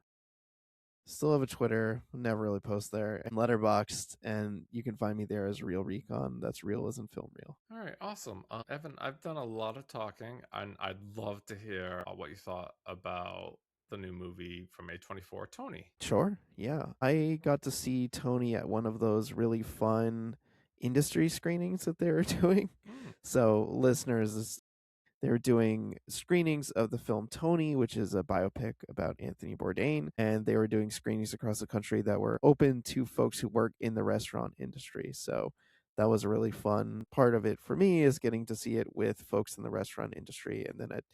Still have a Twitter, never really post there, and Letterboxd, and you can find me there as Real Recon. That's real as in film real. All right, awesome. Evan, I've done a lot of talking, and I'd love to hear what you thought about the new movie from A24, Tony. Sure, yeah. I got to see Tony at one of those really fun industry screenings that they were doing. Mm, So, listeners, they're doing screenings of the film Tony, which is a biopic about Anthony Bourdain, and they were doing screenings across the country that were open to folks who work in the restaurant industry. So that was a really fun part of it for me, is getting to see it with folks in the restaurant industry. And then at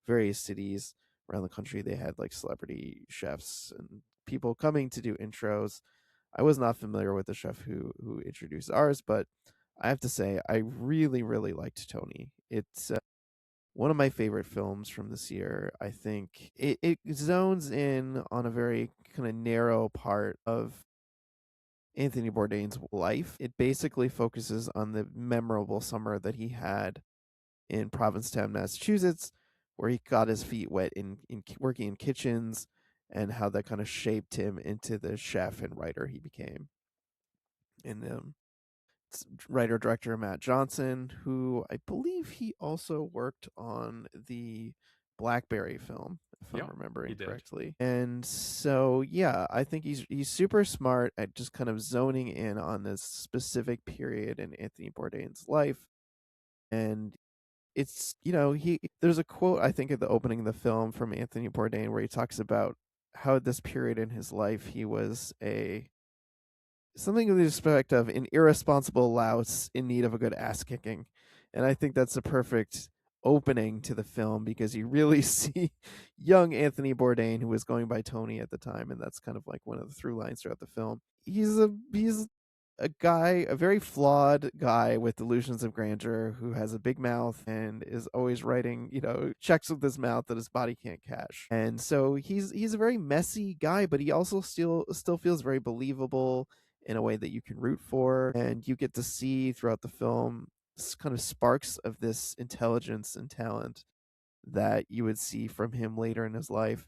various cities around the country, they had like celebrity chefs and people coming to do intros. I was not familiar with the chef who introduced ours, but I have to say I really really liked Tony. It's one of my favorite films from this year. I think it zones in on a very kind of narrow part of Anthony Bourdain's life. It basically focuses on the memorable summer that he had in Provincetown, Massachusetts, where he got his feet wet in working in kitchens, and how that kind of shaped him into the chef and writer he became. And writer director Matt Johnson, who I believe he also worked on the Blackberry film, if I'm yeah, he remembering did. correctly. And so yeah, I think he's super smart at just kind of zoning in on this specific period in Anthony Bourdain's life. And it's, he there's a quote I think at the opening of the film from Anthony Bourdain where he talks about how at this period in his life he was a something with respect of an irresponsible louse in need of a good ass kicking. And I think that's a perfect opening to the film, because you really see young Anthony Bourdain, who was going by Tony at the time, and that's kind of like one of the through lines throughout the film. He's a guy, a very flawed guy with delusions of grandeur, who has a big mouth and is always writing, checks with his mouth that his body can't cash. And so he's a very messy guy, but he also still feels very believable in a way that you can root for, and you get to see throughout the film kind of sparks of this intelligence and talent that you would see from him later in his life.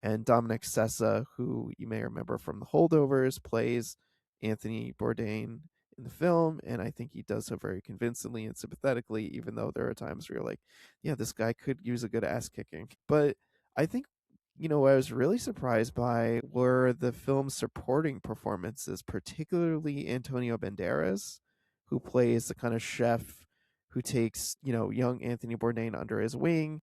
And Dominic Sessa, who you may remember from The Holdovers, plays Anthony Bourdain in the film, and I think he does so very convincingly and sympathetically, even though there are times where you're like, yeah, this guy could use a good ass kicking. But I think, what I was really surprised by were the film's supporting performances, particularly Antonio Banderas, who plays the kind of chef who takes, young Anthony Bourdain under his wing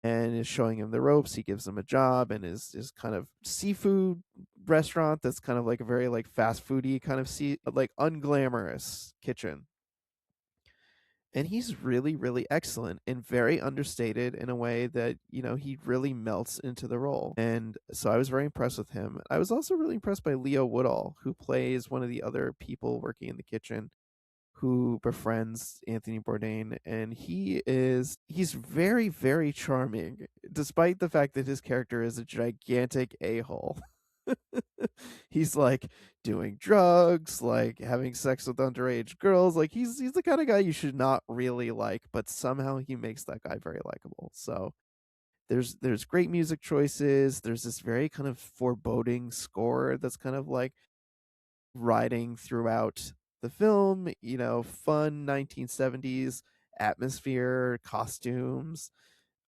and is showing him the ropes. He gives him a job and is kind of seafood restaurant that's kind of like a very like fast foody kind of like unglamorous kitchen. And he's really really excellent and very understated in a way that he really melts into the role. And so I was very impressed with him. I was also really impressed by Leo Woodall, who plays one of the other people working in the kitchen, who befriends Anthony Bourdain, and he's very very charming, despite the fact that his character is a gigantic a-hole. He's like doing drugs, like having sex with underage girls. Like he's the kind of guy you should not really like, but somehow he makes that guy very likable. So there's great music choices. There's this very kind of foreboding score that's kind of like riding throughout the film, fun 1970s atmosphere, costumes.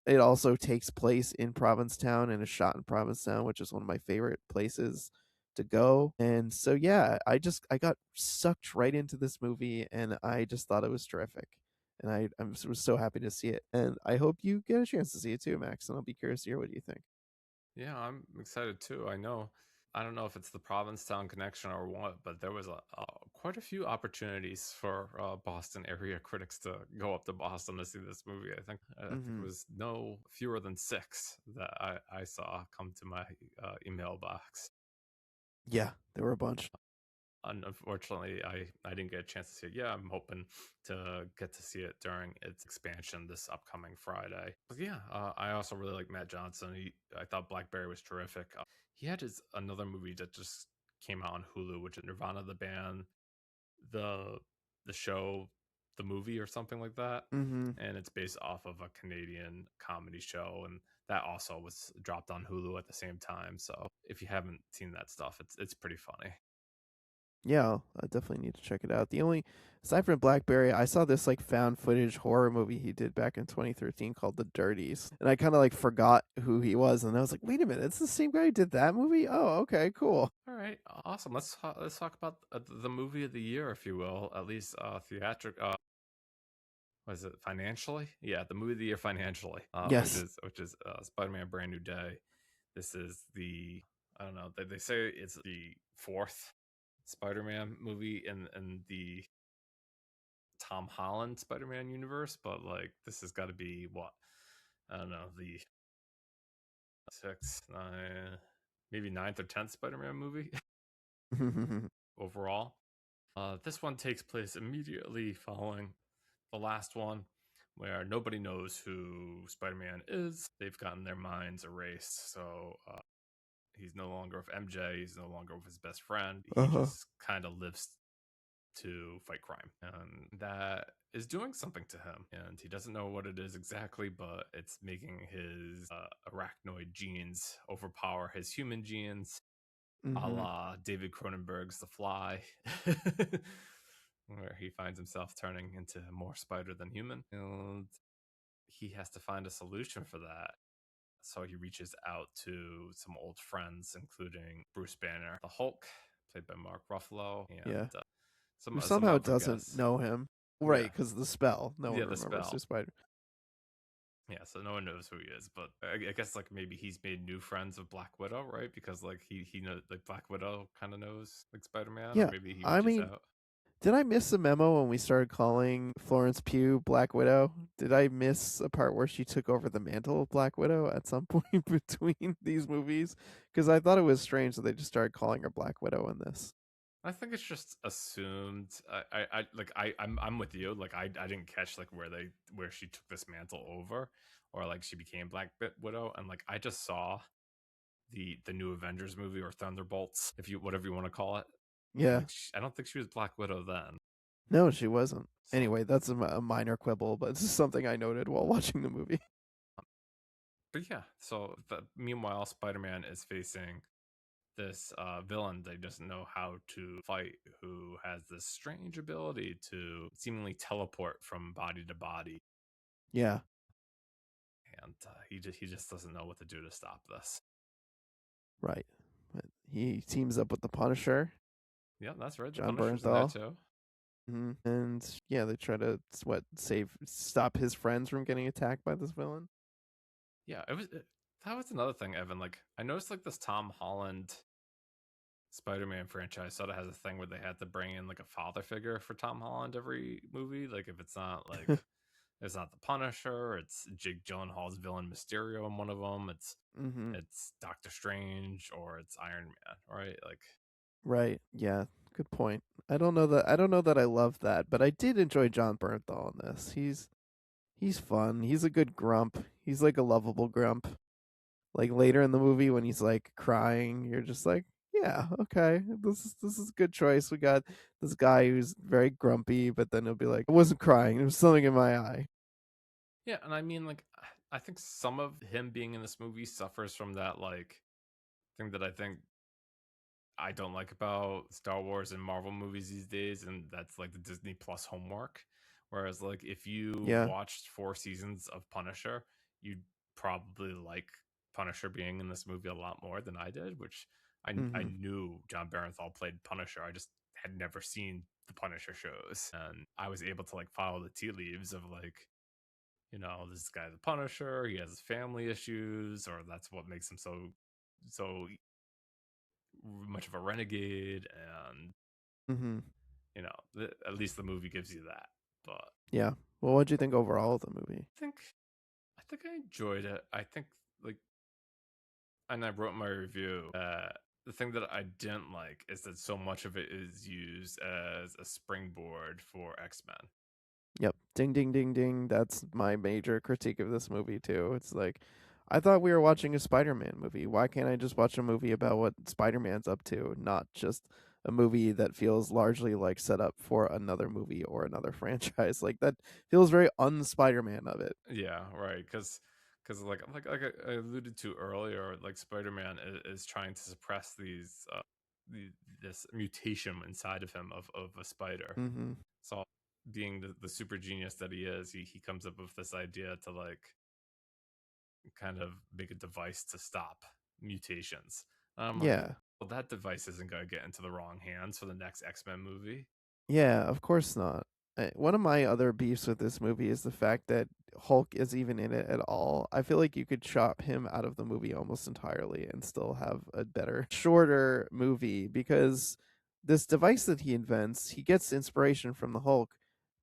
It also takes place in Provincetown and is shot in Provincetown, which is one of my favorite places to go. And so yeah, I got sucked right into this movie, and I just thought it was terrific. And was so happy to see it, and I hope you get a chance to see it too, Max. And I'll be curious to hear what you think. Yeah, I'm excited too. I don't know if it's the Provincetown connection or what, but there was quite a few opportunities for Boston area critics to go up to Boston to see this movie. I think it Hmm. was no fewer than six that I saw come to my email box. Yeah, there were a bunch. Unfortunately, I didn't get a chance to see it. Yeah, I'm hoping to get to see it during its expansion this upcoming Friday. But yeah, I also really like Matt Johnson. I thought Blackberry was terrific. He had his another movie that just came out on Hulu, which is Nirvana the band, the the show, the movie, or something like that. Hmm. And it's based off of a Canadian comedy show, and that also was dropped on Hulu at the same time. So if you haven't seen that stuff, it's pretty funny. Yeah, I definitely need to check it out. The only aside from Blackberry, I saw this like found footage horror movie he did back in 2013 called The Dirties, and I kind of like forgot who he was, and I was like, wait a minute, it's the same guy who did that movie. Oh, okay, cool. All right, awesome. Let's talk about the movie of the year, if you will, at least theatric. Was it financially? Yeah, the movie of the year financially, Yes. which is Spider-Man: Brand New Day. This is the I don't know. They say it's the fourth Spider-Man movie in the Tom Holland Spider-Man universe, but like this has got to be what I don't know the sixth, maybe ninth or tenth Spider-Man movie overall. This one takes place immediately following the last one, where nobody knows who Spider Man is. They've gotten their minds erased. So he's no longer with MJ, he's no longer with his best friend. He Uh-huh. just kind of lives to fight crime. And that is doing something to him. And he doesn't know what it is exactly, but it's making his arachnoid genes overpower his human genes, a Hmm. la David Cronenberg's The Fly, where he finds himself turning into more spider than human. And he has to find a solution for that. So he reaches out to some old friends, including Bruce Banner, the Hulk, played by Mark Ruffalo, and Yeah. Who some somehow other doesn't guests. know him. Right, Yeah, because the spell. No one yeah, the remembers spell. who Spider. Yeah, so no one knows who he is, but I guess like maybe he's made new friends of Black Widow, right? Because like he knows like Black Widow kind of knows like Spider Man, or Yeah, maybe he I reaches mean, out. did I miss a memo when we started calling Florence Pugh Black Widow? Did I miss a part where she took over the mantle of Black Widow at some point between these movies? Because I thought it was strange that they just started calling her Black Widow in this. I think it's just assumed. I'm with you. Like I didn't catch like where she took this mantle over, or like she became Widow, and like I just saw the new Avengers movie or Thunderbolts, if you whatever you want to call it, and Yeah. like I don't think she was Black Widow then. No, she wasn't. So, Anyway, that's a minor quibble, but it's something I noted while watching the movie. but yeah. Meanwhile, Spider Man is facing this villain they doesn't know how to fight, who has this strange ability to seemingly teleport from body to body, Yeah, and he just doesn't know what to do to stop this. right. But he teams up with the Punisher, Yeah, that's right. The John Punisher's in there Bernthal. too. And yeah, they try to stop his friends from getting attacked by this villain. Yeah, that was another thing, Evan. Like I noticed, like this Tom Holland Spider-Man franchise sort of has a thing where they had to bring in like a father figure for Tom Holland every movie. Like if it's not like it's not the Punisher, it's Jake Gyllenhaal's villain Mysterio in one of them. Hmm. It's Doctor Strange or it's Iron Man, right? Like Right. Yeah. Good point. I don't know that I love that, but I did enjoy John Bernthal in this. He's fun. He's a good grump. He's like a lovable grump. Like later in the movie when he's like crying, you're just like, yeah, okay. This is a good choice. We got this guy who's very grumpy, but then he'll be like, I wasn't crying. There was something in my eye. yeah, and I mean like I think some of him being in this movie suffers from that like thing that I think I don't like about Star Wars and Marvel movies these days, and that's like the Disney Plus homework. Whereas, like, if you Yeah. watched 4 seasons of Punisher, you'd probably like Punisher being in this movie a lot more than I did, which I Mhm. knew John Barenthal played Punisher. I just had never seen the Punisher shows, and I was able to like follow the tea leaves of like, this guy the Punisher. He has family issues, or that's what makes him so much of a renegade, and Mhm. at least the movie gives you that. But Yeah. Well, what'd you think overall of the movie? I think I think I enjoyed it. I think like, and I wrote my review. The thing that I didn't like is that so much of it is used as a springboard for X Men. Yep. Ding ding ding ding. That's my major critique of this movie too. It's like I thought we were watching a Spider-Man movie. Why can't I just watch a movie about what Spider-Man's up to, not just a movie that feels largely like set up for another movie or another franchise? Like that feels very un-Spider-Man of it. Yeah, right. Because I alluded to earlier, like Spider Man is trying to suppress the, this mutation inside of him of a spider. Mhm. So being the super genius that he is, he comes up with this idea to like kind of make a device to stop mutations. And I'm like, Yeah. well, that device isn't going to get into the wrong hands for the next X-Men movie. Yeah, of course not. One of my other beefs with this movie is the fact that Hulk is even in it at all. I feel like you could chop him out of the movie almost entirely and still have a better, shorter movie because this device that he invents, he gets inspiration from the Hulk,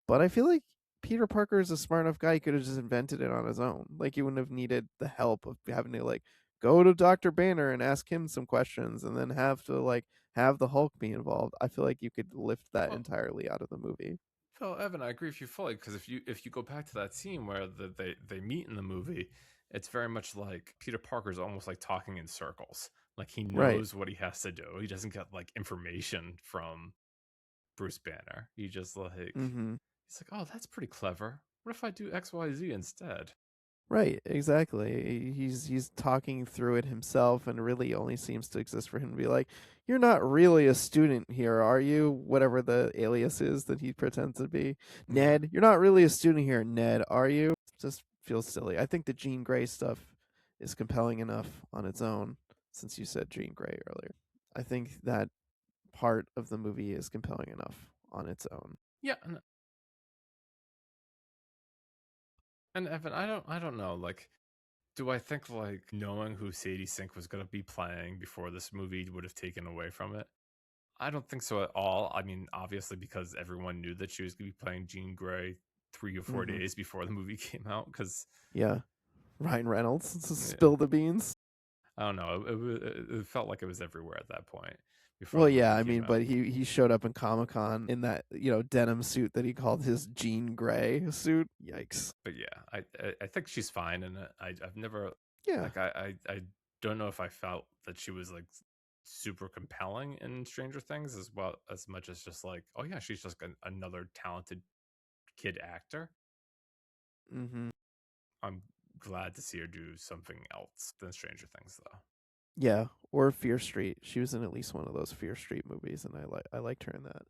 but I feel like Peter Parker is a smart enough guy, he could have just invented it on his own. Like he wouldn't have needed the help of having to like go to Dr. Banner and ask him some questions and then have to like have the Hulk be involved. I feel like you could lift that Well, entirely out of the movie. Well, Evan, I agree with you fully because if you go back to that scene where they meet in the movie, it's very much like Peter Parker's almost like talking in circles. Like he Right. knows what he has to do. He doesn't get like information from Bruce Banner. Mhm. He's like, oh, that's pretty clever. What if I do XYZ instead? Right, exactly. He's talking through it himself and really only seems to exist for him to be like, "You're not really a student here, are you?" Whatever the alias is that he pretends to be. Yeah. Ned, you're not really a student here, Ned, are you? Just feels silly. I think the Jean Grey stuff is compelling enough on its own since you said Jean Grey earlier. I think that part of the movie is compelling enough on its own. Yeah, and Evan, I don't know. Like, do I think like knowing who Sadie Sink was going to be playing before this movie would have taken away from it? I don't think so at all. I mean, obviously, because everyone knew that she was going to be playing Jean Grey 3 or 4 Mhm. days before the movie came out. Because Yeah. Ryan Reynolds, yeah, spill the beans. I don't know, it felt like it was everywhere at that point before Well, the yeah, movie I came mean, out. but he showed up in Comic-Con in that, denim suit that he called his Jean Grey suit. Yikes. But yeah, I think she's fine in it. I've never Yeah. like I don't know if I felt that she was like super compelling in Stranger Things as well as much as just like, oh yeah, she's just another talented kid actor. Mhm. I'm glad to see her do something else than Stranger Things, though. Yeah, or Fear Street. She was in at least one of those Fear Street movies and I liked her in that.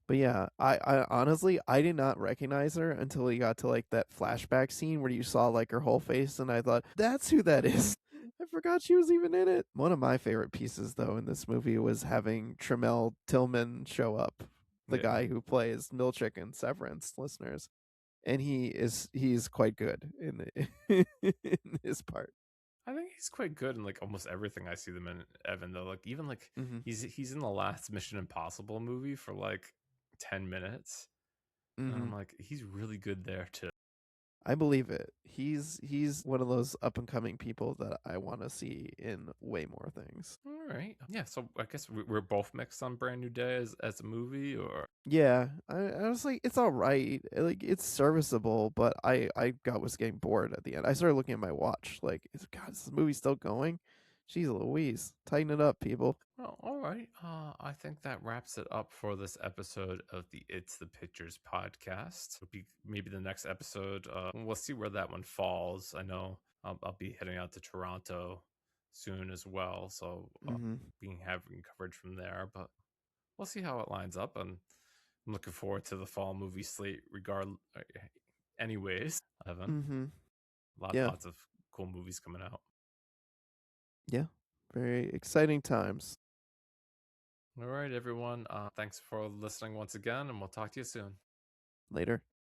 But yeah, I honestly I did not recognize her until we got to like that flashback scene where you saw like her whole face and I thought, that's who that is. I forgot she was even in it. One of my favorite pieces though in this movie was having Tremel Tillman show up, the Yeah, guy who plays Milchick in Severance, listeners. And he's quite good in in his part. I think he's quite good in like almost everything I see them in. Evan, though, like even like Mhm. he's in the last Mission Impossible movie for like 10 minutes, and I'm Mhm. like, he's really good there too. I believe it. He's one of those up and coming people that I want to see in way more things. All right, yeah. So I guess we're both mixed on Brand New Day as a movie, or Yeah, I was like, it's all right. Like it's serviceable, but was getting bored at the end. I started looking at my watch. Like, God, is this movie still going? Jeez Louise, tighten it up, people. well, all right. I think that wraps it up for this episode of the It's the Pictures podcast. It'll be maybe the next episode. We'll see where that one falls. I know I'll be heading out to Toronto soon as well, so Hmm. being having coverage from there. But we'll see how it lines up, and I'm looking forward to the fall movie slate. Anyways, Evan, Hmm. Yeah, lots of cool movies coming out. yeah. Very exciting times. All right, everyone. Thanks for listening once again, and we'll talk to you soon. Later.